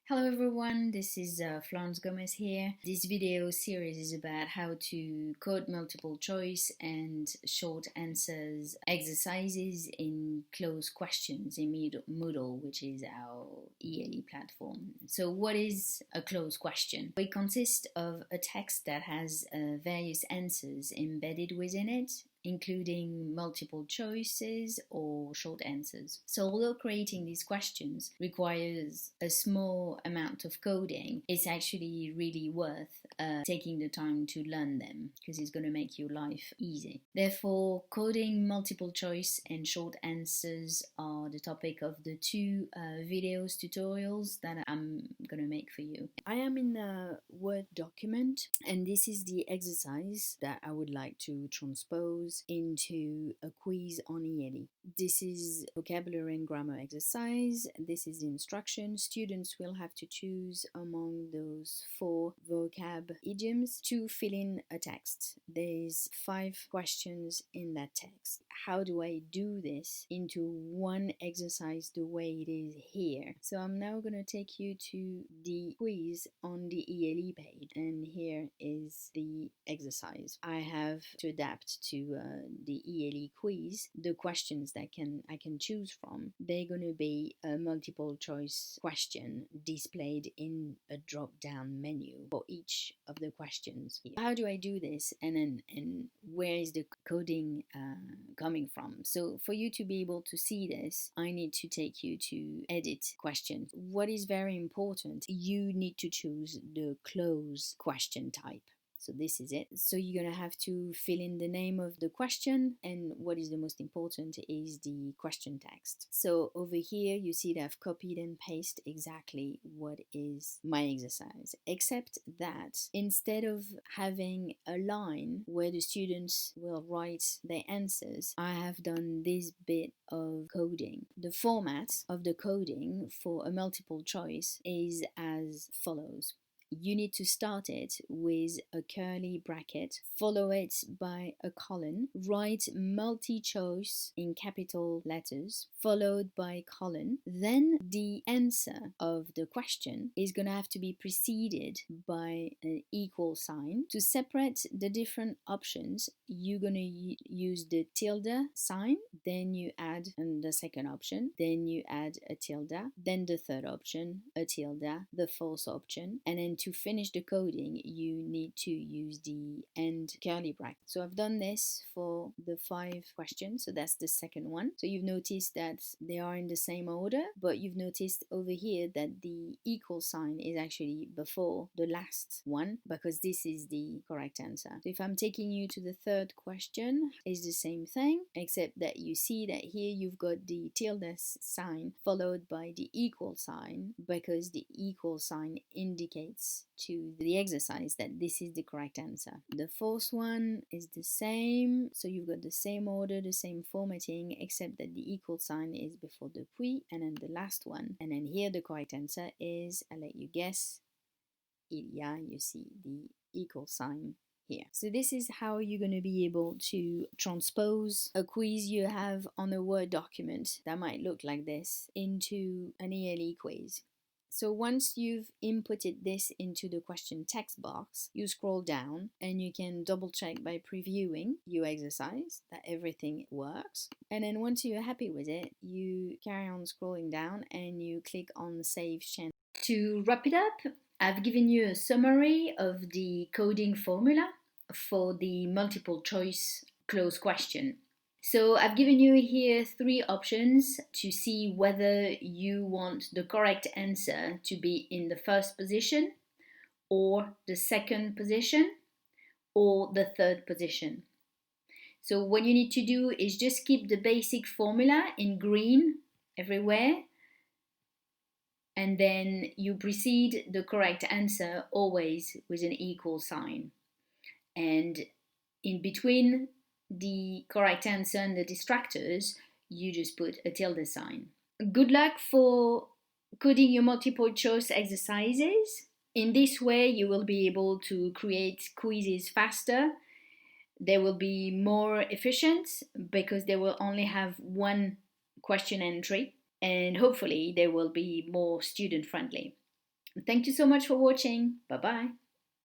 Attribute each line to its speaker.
Speaker 1: Hello everyone, this is Florence Gomez here. This video series is about how to code multiple choice and short answers exercises in closed questions in Moodle, which is our ELE platform. So what is a closed question? It consists of a text that has various answers embedded within it, including multiple choices or short answers. So although creating these questions requires a small amount of coding, it's actually really worth taking the time to learn them because it's going to make your life easy. Therefore, coding multiple choice and short answers are the topic of the two tutorials that I'm going to make for you. I am in a Word document, and this is the exercise that I would like to transpose into a quiz on ELE. This is vocabulary and grammar exercise. This is the instruction. Students will have to choose among those 4 vocab idioms to fill in a text. There's 5 questions in that text. How do I do this into one exercise the way it is here? So I'm now going to take you to the quiz on the ELE page, and here is the exercise. I have to adapt to the ELE quiz the questions that I can choose from. They're going to be a multiple choice question displayed in a drop down menu for each of the questions. How do I do this, and where is the coding coming from? So for you to be able to see this, I need to take you to edit questions. What is very important, you need to choose the CLOZE question type. So this is it. So you're going to have to fill in the name of the question, and what is the most important is the question text. So over here you see that I've copied and pasted exactly what is my exercise, except that instead of having a line where the students will write their answers, I have done this bit of coding. The format of the coding for a multiple choice is as follows. You need to start it with a curly bracket, follow it by a colon, write multi-choice in capital letters, followed by colon. Then the answer of the question is going to have to be preceded by an equal sign. To separate the different options, you're going to use the tilde sign, then you add the second option, then you add a tilde, then the third option, a tilde, the fourth option, and then to finish the coding, you need to use the end curly bracket. So I've done this for the 5 questions. So that's the second one. So you've noticed that they are in the same order, but you've noticed over here that the equal sign is actually before the last one because this is the correct answer. So if I'm taking you to the third question, it's the same thing, except that you see that here you've got the tilde sign followed by the equal sign because the equal sign indicates to the exercise that this is the correct answer. The fourth one is the same, so you've got the same order, the same formatting, except that the equal sign is before the puis, and then the last one. And then here the correct answer is, I'll let you guess, il y a, you see the equal sign here. So this is how you're going to be able to transpose a quiz you have on a Word document that might look like this into an ELE quiz. So once you've inputted this into the question text box, you scroll down and you can double check by previewing your exercise that everything works. And then once you're happy with it, you carry on scrolling down and you click on Save Change. To wrap it up, I've given you a summary of the coding formula for the multiple choice closed question. So I've given you here 3 options to see whether you want the correct answer to be in the first position, or the second position, or the third position. So what you need to do is just keep the basic formula in green everywhere, and then you precede the correct answer always with an equal sign. And in between the correct answer and the distractors, you just put a tilde sign. Good luck for coding your multiple choice exercises. In this way, you will be able to create quizzes faster. They will be more efficient because they will only have one question entry, and hopefully they will be more student friendly. Thank you so much for watching. Bye bye.